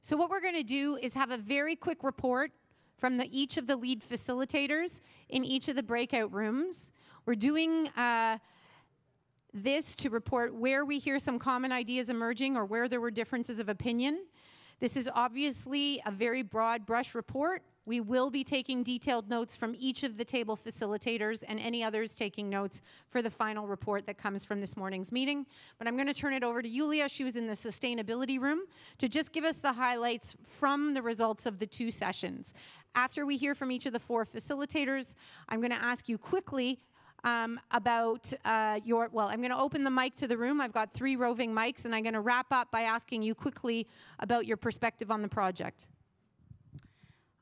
So what we're going to do is have a very quick report from each of the lead facilitators in each of the breakout rooms. We're doing this to report where we hear some common ideas emerging or where there were differences of opinion. This is obviously a very broad brush report. We will be taking detailed notes from each of the table facilitators and any others taking notes for the final report that comes from this morning's meeting. But I'm going to turn it over to Yulia. She was in the sustainability room to just give us the highlights from the results of the 2 sessions. After we hear from each of the 4 facilitators, I'm going to ask you quickly about I'm going to open the mic to the room. I've got 3 roving mics, and I'm going to wrap up by asking you quickly about your perspective on the project.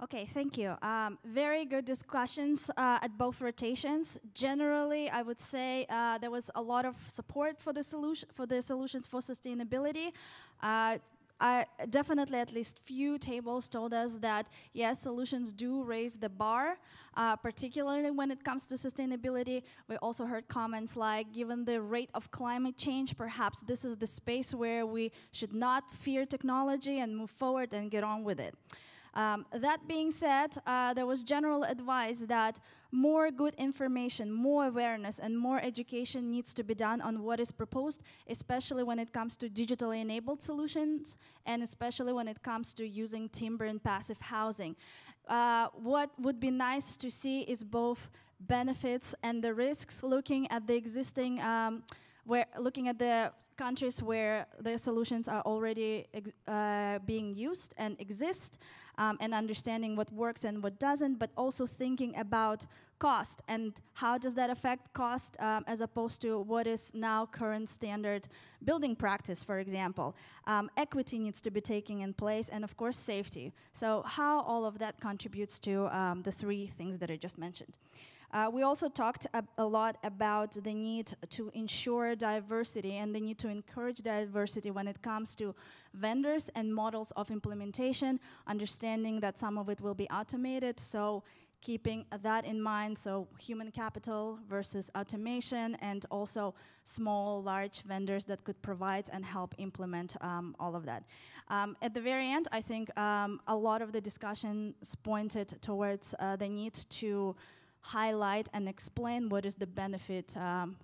Okay, thank you. Very good discussions at both rotations. Generally, I would say there was a lot of support for the solutions for sustainability. Definitely, at least few tables told us that yes, solutions do raise the bar, particularly when it comes to sustainability. We also heard comments like, given the rate of climate change, perhaps this is the space where we should not fear technology and move forward and get on with it. That being said, there was general advice that more good information, more awareness, and more education needs to be done on what is proposed, especially when it comes to digitally enabled solutions, and especially when it comes to using timber and passive housing. What would be nice to see is both benefits and the risks, looking at the existing looking at the countries where the solutions are already being used and exist, and understanding what works and what doesn't, but also thinking about cost and how does that affect cost as opposed to what is now current standard building practice, for example. Equity needs to be taken in place, and of course safety. So how all of that contributes to the 3 things that I just mentioned. We also talked a lot about the need to ensure diversity and the need to encourage diversity when it comes to vendors and models of implementation, understanding that some of it will be automated, so keeping that in mind, so human capital versus automation, and also small, large vendors that could provide and help implement all of that. At the very end, I think a lot of the discussions pointed towards the need to highlight and explain what is the benefit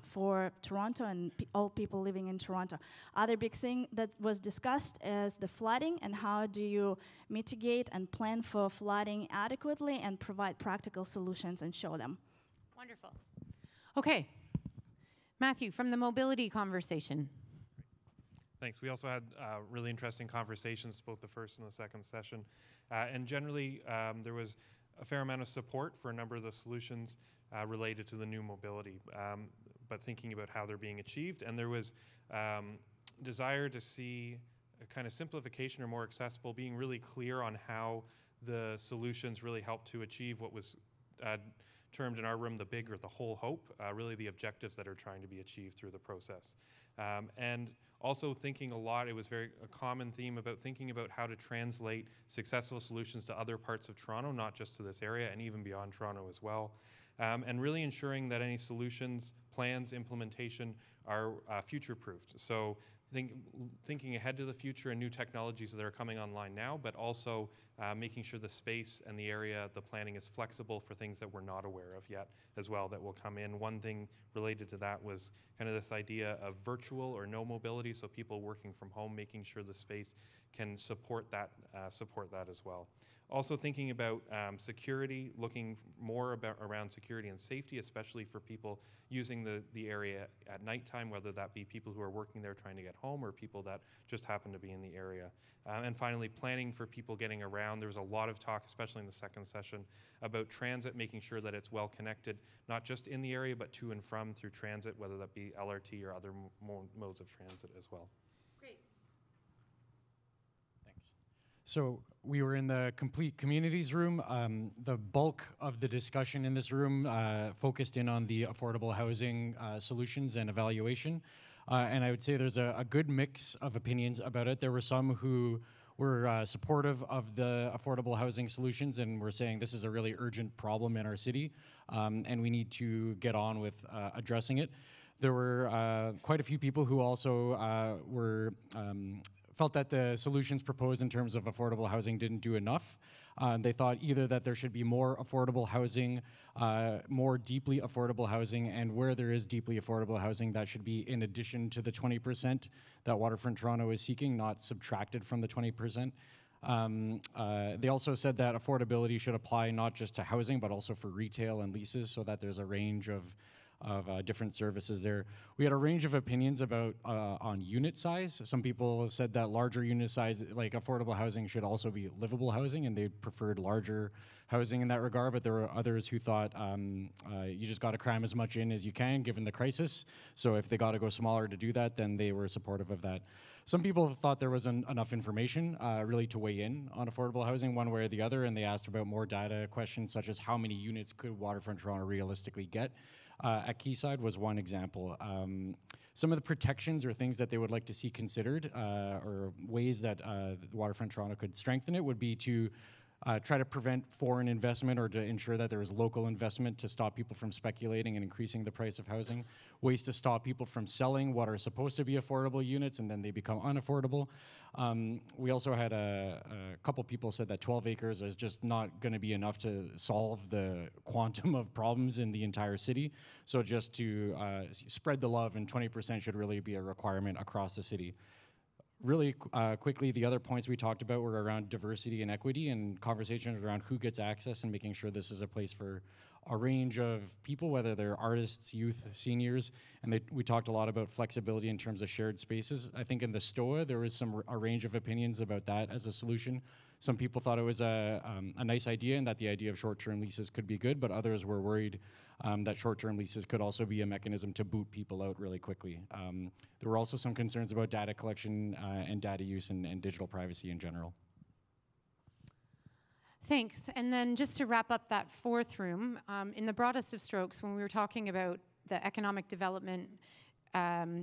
for Toronto and all people living in Toronto. Other big thing that was discussed is the flooding and how do you mitigate and plan for flooding adequately and provide practical solutions and show them. Wonderful. Okay. Matthew, from the mobility conversation. Thanks. We also had really interesting conversations, both the first and the second session. And generally, there was a fair amount of support for a number of the solutions related to the new mobility, but thinking about how they're being achieved. And there was desire to see a kind of simplification or more accessible, being really clear on how the solutions really help to achieve what was termed in our room the big or the whole hope, really the objectives that are trying to be achieved through the process. And also thinking a lot, it was a common theme about thinking about how to translate successful solutions to other parts of Toronto, not just to this area, and even beyond Toronto as well. And really ensuring that any solutions, plans, implementation are future-proofed. So thinking ahead to the future and new technologies that are coming online now, but also making sure the space and the area, the planning is flexible for things that we're not aware of yet as well that will come in. One thing related to that was kind of this idea of virtual or no mobility, so people working from home, making sure the space can support that as well. Also thinking about security, looking more around security and safety, especially for people using the area at nighttime, whether that be people who are working there trying to get home or people that just happen to be in the area. And finally, planning for people getting around. There was a lot of talk, especially in the second session, about transit, making sure that it's well connected, not just in the area, but to and from through transit, whether that be LRT or other modes of transit as well. Great. Thanks. So we were in the complete communities room. The bulk of the discussion in this room focused in on the affordable housing solutions and evaluation. And I would say there's a good mix of opinions about it. There were some who were supportive of the affordable housing solutions and were saying this is a really urgent problem in our city, and we need to get on with addressing it. There were quite a few people who also were felt that the solutions proposed in terms of affordable housing didn't do enough. They thought either that there should be more affordable housing, more deeply affordable housing, and where there is deeply affordable housing, that should be in addition to the 20% that Waterfront Toronto is seeking, not subtracted from the 20%. They also said that affordability should apply not just to housing, but also for retail and leases, so that there's a range of different services there. We had a range of opinions about on unit size. Some people said that larger unit size, like affordable housing, should also be livable housing, and they preferred larger housing in that regard. But there were others who thought you just got to cram as much in as you can given the crisis. So if they got to go smaller to do that, then they were supportive of that. Some people thought there wasn't enough information really to weigh in on affordable housing one way or the other, and they asked about more data questions such as how many units could Waterfront Toronto realistically get. At Quayside was one example. Some of the protections or things that they would like to see considered or ways that Waterfront Toronto could strengthen it would be to try to prevent foreign investment or to ensure that there is local investment to stop people from speculating and increasing the price of housing. Ways to stop people from selling what are supposed to be affordable units and then they become unaffordable. We also had a couple people said that 12 acres is just not going to be enough to solve the quantum of problems in the entire city. So just to spread the love, and 20% should really be a requirement across the city. Really quickly, the other points we talked about were around diversity and equity and conversations around who gets access and making sure this is a place for a range of people, whether they're artists, youth, seniors, and we talked a lot about flexibility in terms of shared spaces. I think in the STOA, there was a range of opinions about that as a solution. Some people thought it was a nice idea and that the idea of short-term leases could be good, but others were worried that short-term leases could also be a mechanism to boot people out really quickly. There were also some concerns about data collection and data use and digital privacy in general. Thanks. And then just to wrap up that fourth room, in the broadest of strokes, when we were talking about the economic development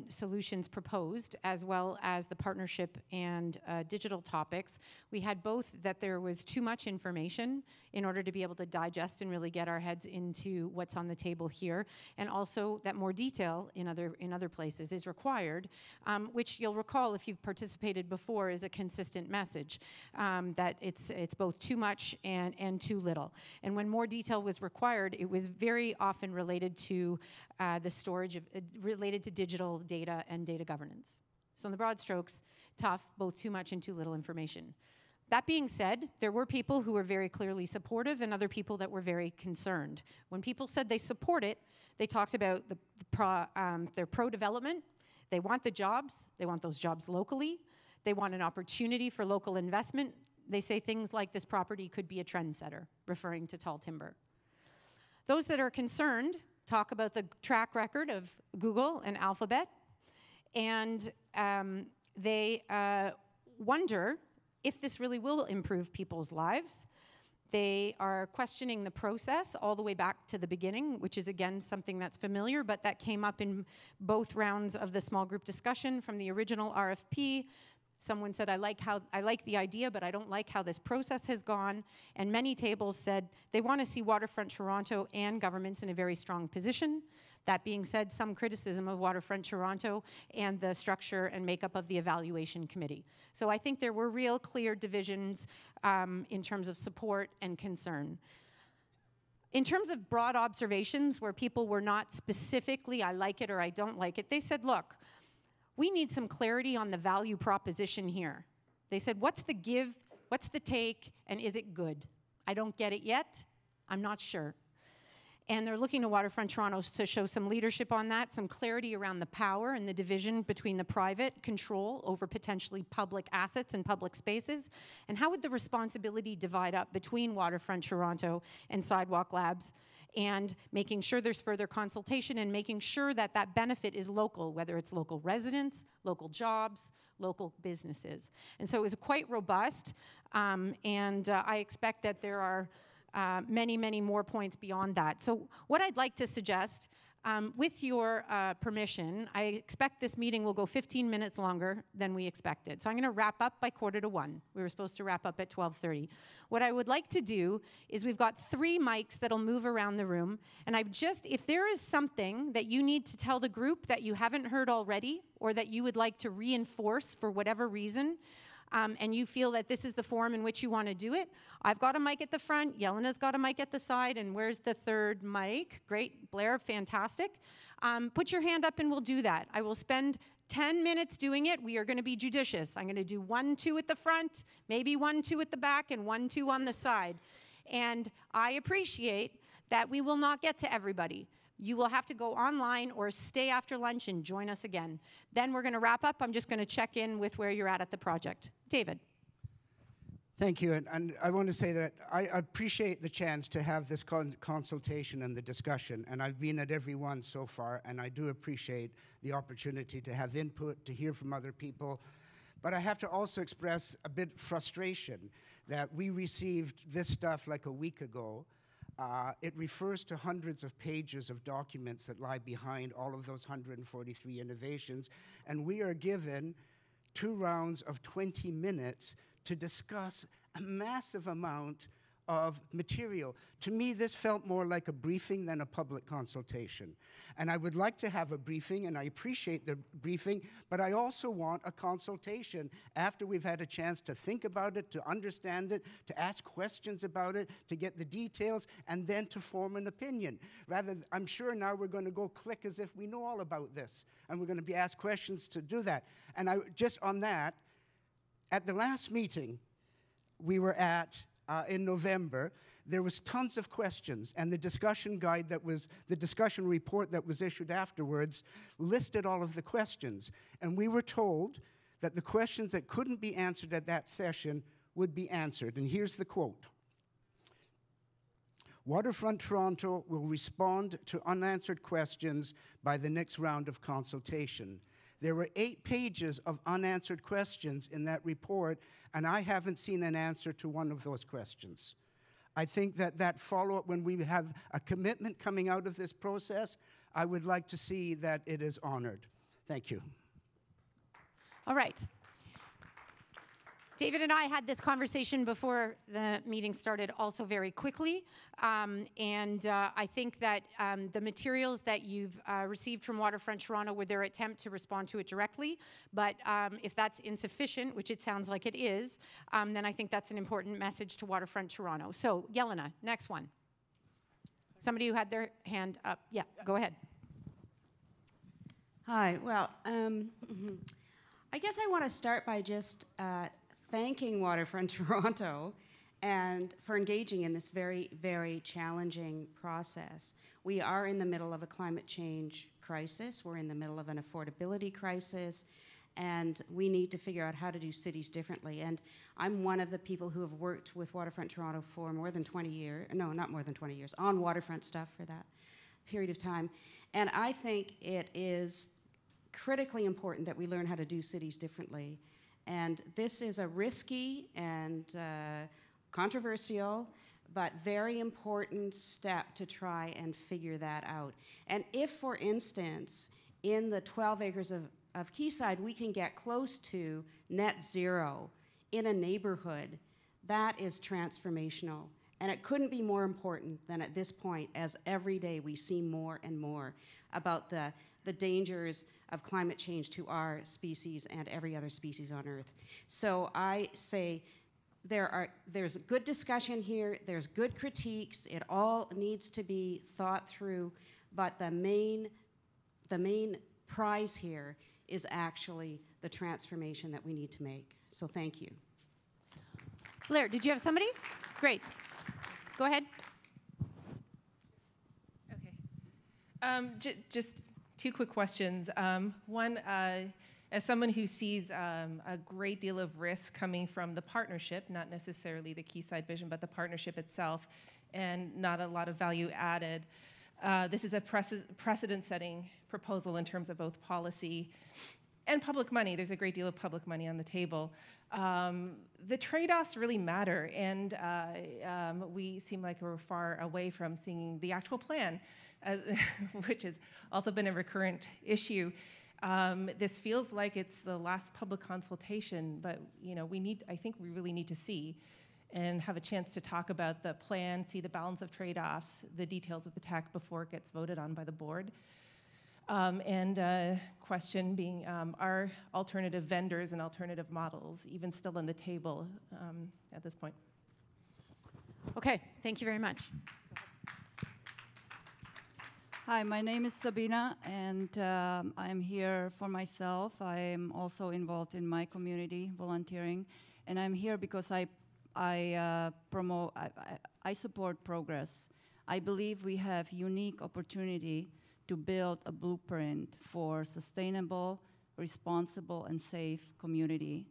solutions proposed, as well as the partnership and digital topics, we had both that there was too much information in order to be able to digest and really get our heads into what's on the table here, and also that more detail in other places is required, which you'll recall if you've participated before is a consistent message, that it's both too much and too little. And when more detail was required, it was very often related to the storage related to digital data and data governance. So in the broad strokes, tough, both too much and too little information. That being said, there were people who were very clearly supportive and other people that were very concerned. When people said they support it, they talked about their pro-development. They want the jobs. They want those jobs locally. They want an opportunity for local investment. They say things like this property could be a trendsetter, referring to tall timber. Those that are concerned talk about the track record of Google and Alphabet, and they wonder if this really will improve people's lives. They are questioning the process all the way back to the beginning, which is again something that's familiar, but that came up in both rounds of the small group discussion from the original RFP. Someone said, I like the idea, but I don't like how this process has gone. And many tables said they want to see Waterfront Toronto and governments in a very strong position. That being said, some criticism of Waterfront Toronto and the structure and makeup of the evaluation committee. So I think there were real clear divisions in terms of support and concern. In terms of broad observations where people were not specifically, I like it or I don't like it, they said, look, we need some clarity on the value proposition here. They said, what's the give, what's the take, and is it good? I don't get it yet. I'm not sure. And they're looking to Waterfront Toronto to show some leadership on that, some clarity around the power and the division between the private control over potentially public assets and public spaces, and how would the responsibility divide up between Waterfront Toronto and Sidewalk Labs, and making sure there's further consultation and making sure that that benefit is local, whether it's local residents, local jobs, local businesses. And so it was quite robust, and I expect that there are many, many more points beyond that. So what I'd like to suggest With your permission, I expect this meeting will go 15 minutes longer than we expected. So I'm going to wrap up by 1:45. We were supposed to wrap up at 12:30. What I would like to do is we've got 3 mics that'll move around the room. And if there is something that you need to tell the group that you haven't heard already or that you would like to reinforce for whatever reason, and you feel that this is the forum in which you want to do it, I've got a mic at the front, Yelena's got a mic at the side, and where's the third mic? Great, Blair, fantastic. Put your hand up and we'll do that. I will spend 10 minutes doing it. We are going to be judicious. I'm going to do 1, 2 at the front, maybe 1, 2 at the back, and 1, 2 on the side. And I appreciate that we will not get to everybody. You will have to go online or stay after lunch and join us again. Then we're going to wrap up. I'm just going to check in with where you're at the project. David. Thank you. And I want to say that I appreciate the chance to have this consultation and the discussion. And I've been at every one so far, and I do appreciate the opportunity to have input, to hear from other people. But I have to also express a bit of frustration that we received this stuff like a week ago. It refers to hundreds of pages of documents that lie behind all of those 143 innovations, and we are given 2 rounds of 20 minutes to discuss a massive amount of material. To me, this felt more like a briefing than a public consultation. And I would like to have a briefing, and I appreciate the briefing, but I also want a consultation after we've had a chance to think about it, to understand it, to ask questions about it, to get the details, and then to form an opinion. I'm sure now we're going to go click as if we know all about this, and we're going to be asked questions to do that. And just on that, at the last meeting we were at, in November, there was tons of questions, and the discussion report that was issued afterwards listed all of the questions. And we were told that the questions that couldn't be answered at that session would be answered. And here's the quote. Waterfront Toronto will respond to unanswered questions by the next round of consultation. There were 8 pages of unanswered questions in that report, and I haven't seen an answer to one of those questions. I think that follow-up, when we have a commitment coming out of this process, I would like to see that it is honored. Thank you. All right. David and I had this conversation before the meeting started also very quickly. I think that the materials that you've received from Waterfront Toronto were their attempt to respond to it directly. But if that's insufficient, which it sounds like it is, then I think that's an important message to Waterfront Toronto. So, Yelena, next one. Somebody who had their hand up. Yeah, go ahead. Hi. Well, I guess I want to start by just thanking Waterfront Toronto and for engaging in this very, very challenging process. We are in the middle of a climate change crisis. We're in the middle of an affordability crisis, and we need to figure out how to do cities differently. And I'm one of the people who have worked with Waterfront Toronto for more than 20 years, no, not more than 20 years, on waterfront stuff for that period of time. And I think it is critically important that we learn how to do cities differently. And this is a risky and controversial but very important step to try and figure that out. And if, for instance, in the 12 acres of Quayside, we can get close to net zero in a neighborhood, that is transformational. And it couldn't be more important than at this point, as every day we see more and more about the dangers of climate change to our species and every other species on Earth. So I say there's a good discussion here, there's good critiques, it all needs to be thought through, but the main prize here is actually the transformation that we need to make. So thank you. Blair, did you have somebody? Great. Go ahead. Okay. Just 2 quick questions. One, as someone who sees a great deal of risk coming from the partnership, not necessarily the Quayside vision, but the partnership itself, and not a lot of value added, this is a precedent-setting proposal in terms of both policy and public money. There's a great deal of public money on the table. The trade-offs really matter, and we seem like we're far away from seeing the actual plan. which has also been a recurrent issue. This feels like it's the last public consultation, but I think we really need to see and have a chance to talk about the plan, see the balance of trade-offs, the details of the TAC before it gets voted on by the board. Question being, are alternative vendors and alternative models even still on the table at this point? Okay, thank you very much. Hi, my name is Sabina, and I'm here for myself. I'm also involved in my community volunteering, and I'm here because I support progress. I believe we have unique opportunity to build a blueprint for sustainable, responsible, and safe community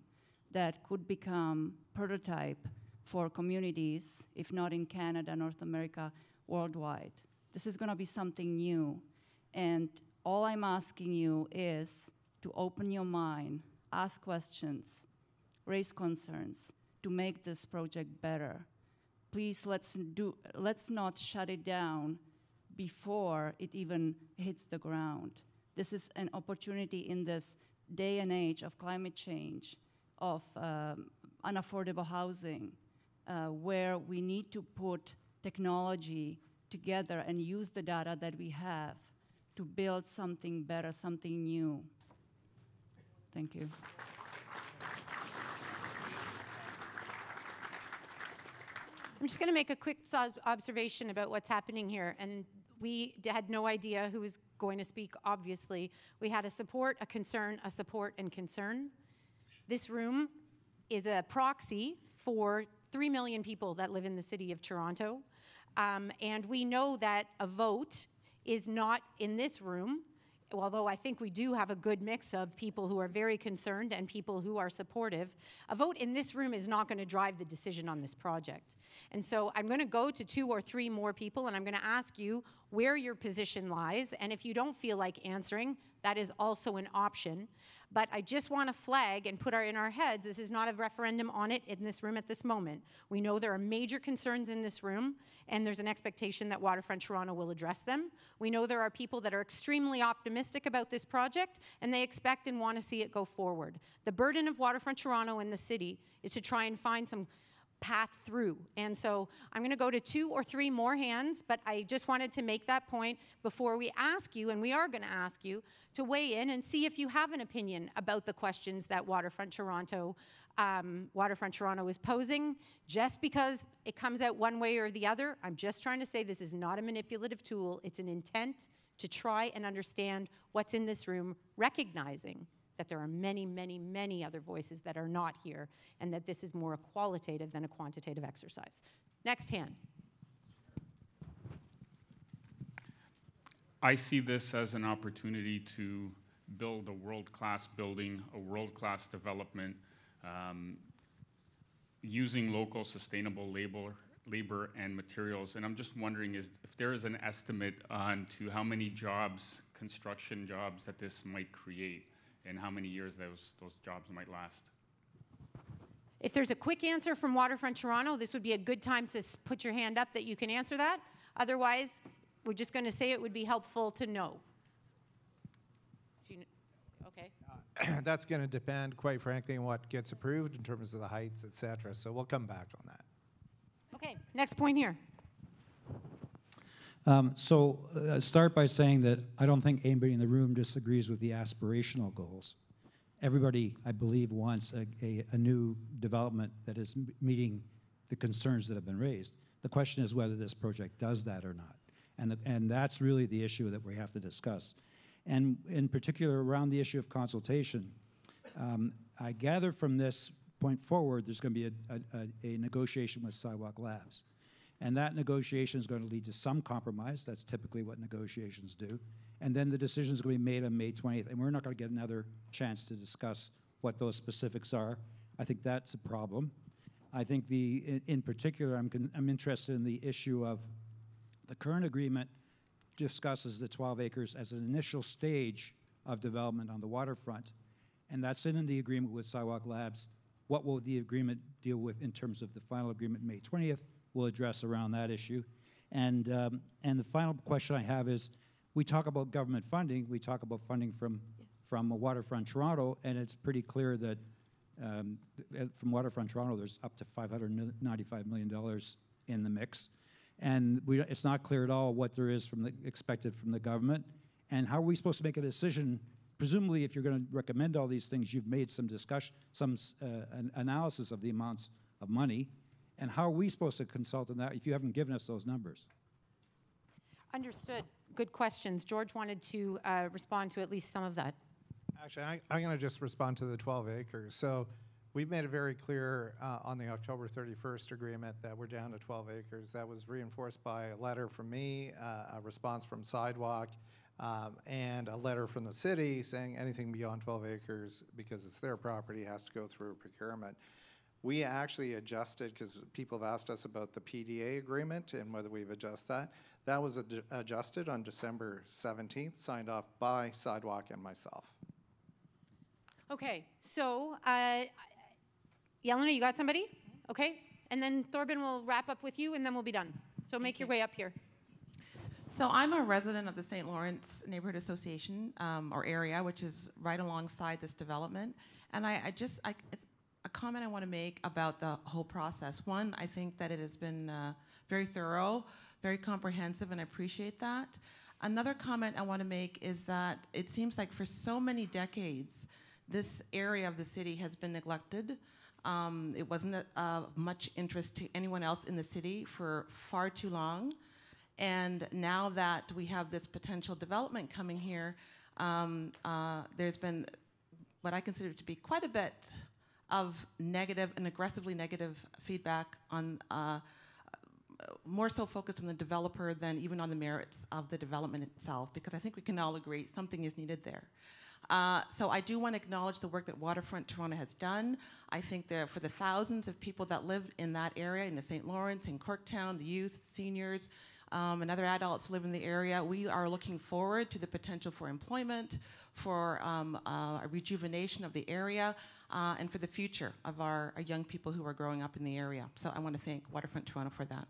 that could become prototype for communities, if not in Canada, North America, worldwide. This is going to be something new, and all I'm asking you is to open your mind, ask questions, raise concerns to make this project better. Please, let's not shut it down before it even hits the ground. This is an opportunity in this day and age of climate change, of unaffordable housing, where we need to put technology together and use the data that we have to build something better, something new. Thank you. I'm just going to make a quick observation about what's happening here. And we had no idea who was going to speak, obviously. We had a support, a concern, a support, and concern. This room is a proxy for 3 million people that live in the city of Toronto. And we know that a vote is not in this room, although I think we do have a good mix of people who are very concerned and people who are supportive. A vote in this room is not going to drive the decision on this project. And so I'm going to go to 2 or 3 more people, and I'm going to ask you where your position lies. And if you don't feel like answering, that is also an option. But I just want to flag and put in our heads, this is not a referendum on it in this room at this moment. We know there are major concerns in this room, and there's an expectation that Waterfront Toronto will address them. We know there are people that are extremely optimistic about this project, and they expect and want to see it go forward. The burden of Waterfront Toronto and the city is to try and find some path through. And so I'm going to go to 2 or 3 more hands, but I just wanted to make that point before we ask you, and we are going to ask you, to weigh in and see if you have an opinion about the questions that Waterfront Toronto is posing. Just because it comes out one way or the other, I'm just trying to say this is not a manipulative tool. It's an intent to try and understand what's in this room, recognizing that there are many, many, many other voices that are not here, and that this is more a qualitative than a quantitative exercise. Next hand. I see this as an opportunity to build a world-class building, a world-class development, using local sustainable labor and materials. And I'm just wondering if there is an estimate on to how many jobs, construction jobs, that this might create, and how many years those jobs might last. If there's a quick answer from Waterfront Toronto, this would be a good time to put your hand up that you can answer that. Otherwise, we're just going to say it would be helpful to know. Okay. That's going to depend, quite frankly, on what gets approved in terms of the heights, et cetera. So we'll come back on that. Okay, next point here. Start by saying that I don't think anybody in the room disagrees with the aspirational goals. Everybody, I believe, wants a new development that is meeting the concerns that have been raised. The question is whether this project does that or not. And that's really the issue that we have to discuss. And in particular, around the issue of consultation, I gather from this point forward, there's going to be a negotiation with Sidewalk Labs. And that negotiation is going to lead to some compromise. That's typically what negotiations do. And then the decision is going to be made on May 20th. And we're not going to get another chance to discuss what those specifics are. I think that's a problem. I think in particular, I'm interested in the issue of the current agreement discusses the 12 acres as an initial stage of development on the waterfront. And that's in the agreement with Sidewalk Labs. What will the agreement deal with in terms of the final agreement May 20th? We'll address around that issue. And the final question I have is, we talk about government funding, we talk about funding from Waterfront Toronto, and it's pretty clear that from Waterfront Toronto, there's up to $595 million in the mix. And it's not clear at all what there is expected from the government. And how are we supposed to make a decision? Presumably, if you're going to recommend all these things, you've made some discussion, an analysis of the amounts of money. And how are we supposed to consult on that if you haven't given us those numbers? Understood. Good questions. George wanted to respond to at least some of that. Actually, I'm going to just respond to the 12 acres. So we've made it very clear on the October 31st agreement that we're down to 12 acres. That was reinforced by a letter from me, a response from Sidewalk, and a letter from the city saying anything beyond 12 acres, because it's their property, has to go through procurement. We actually adjusted, because people have asked us about the PDA agreement and whether we've adjusted that. That was adjusted on December 17th, signed off by Sidewalk and myself. Okay, so Yelena, you got somebody? Okay, and then Thorben will wrap up with you, and then we'll be done. So make your way up here. So I'm a resident of the St. Lawrence Neighborhood Association or area, which is right alongside this development. And it's a comment I want to make about the whole process. One, I think that it has been very thorough, very comprehensive, and I appreciate that. Another comment I want to make is that it seems like for so many decades, this area of the city has been neglected. It wasn't much interest to anyone else in the city for far too long. And now that we have this potential development coming here, there's been what I consider to be quite a bit of negative and aggressively negative feedback on more so focused on the developer than even on the merits of the development itself, because I think we can all agree something is needed there. So I do want to acknowledge the work that Waterfront Toronto has done. I think for the thousands of people that live in that area, in the St. Lawrence, in Corktown, the youth, seniors, and other adults live in the area, we are looking forward to the potential for employment, for a rejuvenation of the area, and for the future of our young people who are growing up in the area. So I want to thank Waterfront Toronto for that.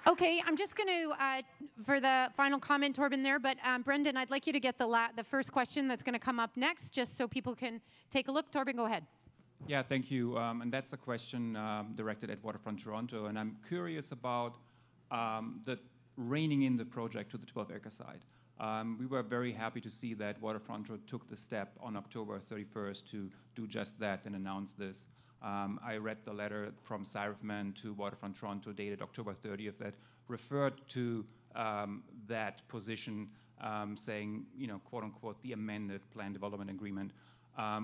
Okay, I'm just going to, for the final comment, Torben, there, but Brendan, I'd like you to get the first question that's going to come up next, just so people can take a look. Torben, go ahead. Yeah, thank you. And that's a question directed at Waterfront Toronto. And I'm curious about the reining in the project to the 12-acre side. We were very happy to see that Waterfront Toronto took the step on October 31st to do just that and announce this. I read the letter from Cyrifman to Waterfront Toronto dated October 30th that referred to that position saying, you know, quote unquote, the amended plan development agreement.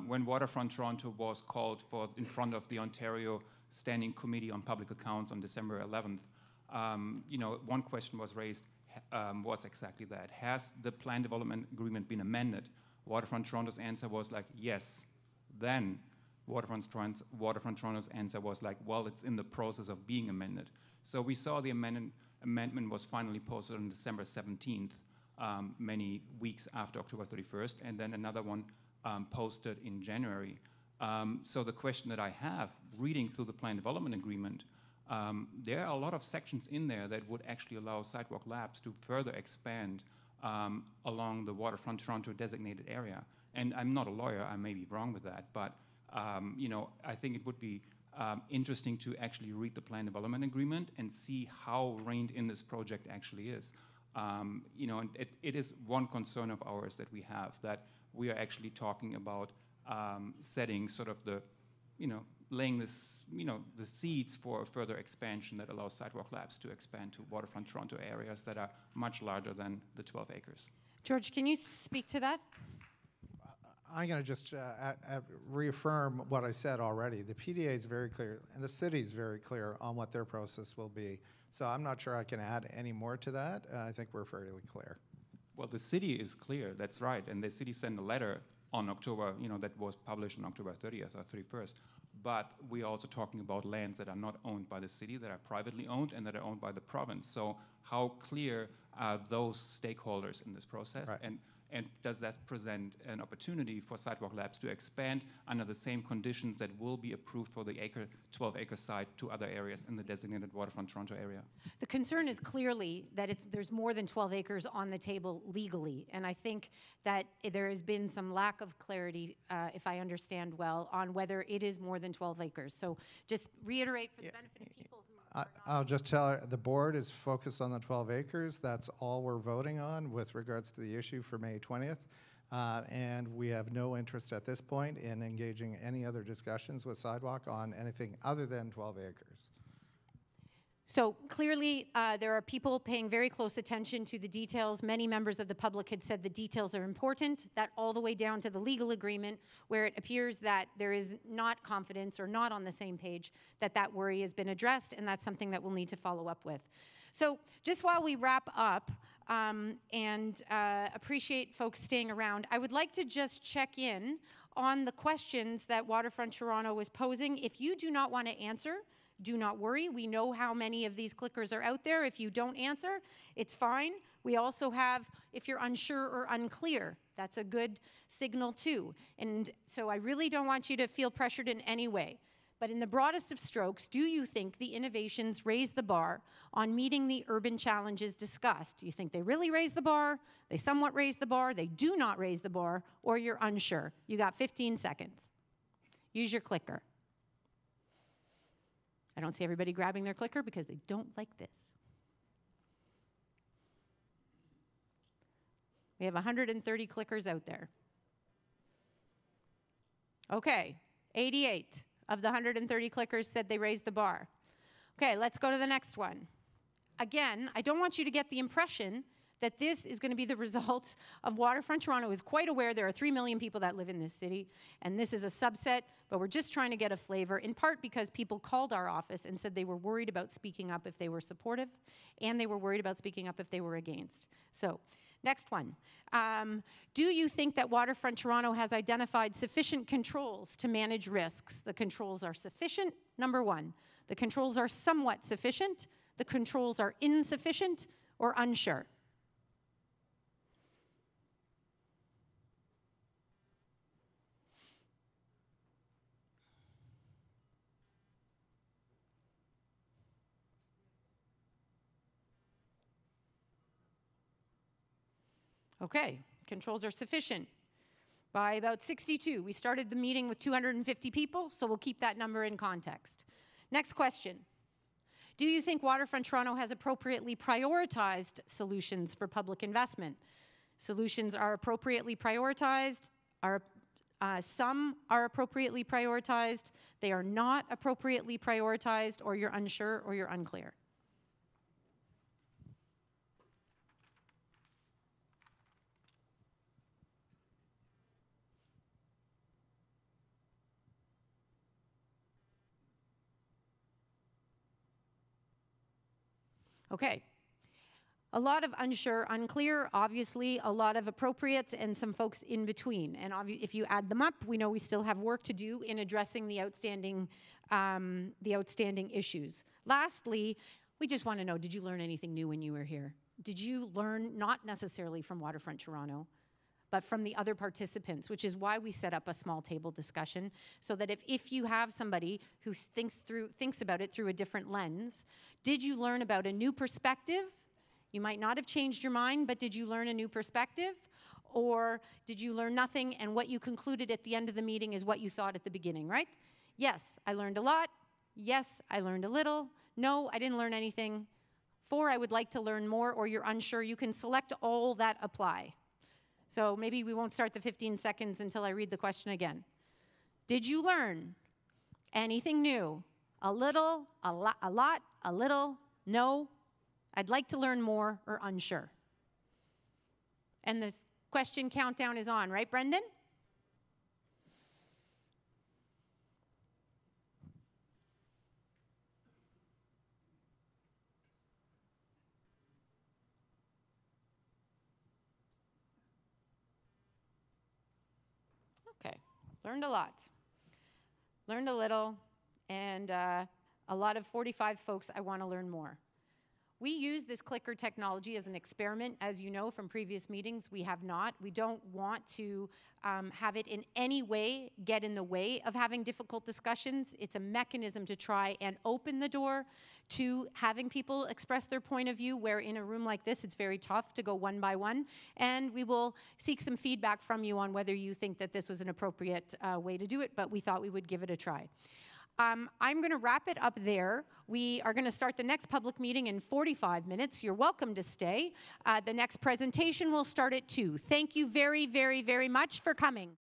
When Waterfront Toronto was called for in front of the Ontario Standing Committee on Public Accounts on December 11th, you know, one question was raised, was exactly that. Has the plan development agreement been amended? Waterfront Toronto's answer was like, yes. Then Waterfront Toronto's answer was like, well, it's in the process of being amended. So we saw the amendment was finally posted on December 17th, many weeks after October 31st, and then another one posted in January. So the question that I have, reading through the plan development agreement, there are a lot of sections in there that would actually allow Sidewalk Labs to further expand along the Waterfront Toronto designated area. And I'm not a lawyer, I may be wrong with that, but you know, I think it would be interesting to actually read the plan development agreement and see how reined in this project actually is. You know, and it is one concern of ours that we have, that we are actually talking about setting sort of the, you know, laying this, you know, the seeds for a further expansion that allows Sidewalk Labs to expand to Waterfront Toronto areas that are much larger than the 12 acres. George, can you speak to that? I'm going to just reaffirm what I said already. The PDA is very clear, and the city is very clear on what their process will be. So I'm not sure I can add any more to that. I think we're fairly clear. Well, the city is clear, that's right. And the city sent a letter on October, you know, that was published on October 30th or 31st. But we're also talking about lands that are not owned by the city, that are privately owned, and that are owned by the province. So how clear are those stakeholders in this process? Right. And does that present an opportunity for Sidewalk Labs to expand under the same conditions that will be approved for the 12-acre site to other areas in the designated Waterfront Toronto area? The concern is clearly that there's more than 12 acres on the table legally, and I think that there has been some lack of clarity, if I understand well, on whether it is more than 12 acres. So just reiterate for the benefit of people who are not I'll just tell the board is focused on the 12 acres. That's all we're voting on with regards to the issue for May 20th. And we have no interest at this point in engaging any other discussions with Sidewalk on anything other than 12 acres. So clearly, there are people paying very close attention to the details. Many members of the public had said the details are important, that all the way down to the legal agreement, where it appears that there is not confidence or not on the same page, that worry has been addressed, and that's something that we'll need to follow up with. So just while we wrap up and appreciate folks staying around, I would like to just check in on the questions that Waterfront Toronto was posing. If you do not want to answer, do not worry. We know how many of these clickers are out there. If you don't answer, it's fine. We also have, if you're unsure or unclear, that's a good signal too. And so I really don't want you to feel pressured in any way. But in the broadest of strokes, do you think the innovations raise the bar on meeting the urban challenges discussed? Do you think they really raise the bar? They somewhat raise the bar? They do not raise the bar? Or you're unsure? You got 15 seconds. Use your clicker. I don't see everybody grabbing their clicker because they don't like this. We have 130 clickers out there. Okay, 88 of the 130 clickers said they raised the bar. Okay, let's go to the next one. Again, I don't want you to get the impression that this is going to be the result of Waterfront Toronto is quite aware there are 3 million people that live in this city, and this is a subset, but we're just trying to get a flavor, in part because people called our office and said they were worried about speaking up if they were supportive, and they were worried about speaking up if they were against. So, next one. Do you think that Waterfront Toronto has identified sufficient controls to manage risks? The controls are sufficient, number one. The controls are somewhat sufficient. The controls are insufficient or unsure. Okay, controls are sufficient by about 62. We started the meeting with 250 people, so we'll keep that number in context. Next question. Do you think Waterfront Toronto has appropriately prioritized solutions for public investment? Solutions are appropriately prioritized. Some are appropriately prioritized. They are not appropriately prioritized, or you're unsure or you're unclear. Okay, a lot of unsure, unclear, obviously a lot of appropriates and some folks in between. And if you add them up, we know we still have work to do in addressing the outstanding issues. Lastly, we just want to know, did you learn anything new when you were here? Did you learn not necessarily from Waterfront Toronto, but from the other participants, which is why we set up a small table discussion, so that if you have somebody who thinks about it through a different lens, did you learn about a new perspective? You might not have changed your mind, but did you learn a new perspective? Or did you learn nothing, and what you concluded at the end of the meeting is what you thought at the beginning, right? Yes, I learned a lot. Yes, I learned a little. No, I didn't learn anything. 4, I would like to learn more, or you're unsure. You can select all that apply. So maybe we won't start the 15 seconds until I read the question again. Did you learn anything new? A little, a lot, a little, no, I'd like to learn more, or unsure. And this question countdown is on, right, Brendan? Okay, learned a lot, learned a little, and a lot of 45 folks, I want to learn more. We use this clicker technology as an experiment. As you know from previous meetings, we have not. We don't want to have it in any way get in the way of having difficult discussions. It's a mechanism to try and open the door to having people express their point of view, where in a room like this, it's very tough to go one by one. And we will seek some feedback from you on whether you think that this was an appropriate way to do it, but we thought we would give it a try. I'm going to wrap it up there. We are going to start the next public meeting in 45 minutes. You're welcome to stay. The next presentation will start at 2. Thank you very, very, very much for coming.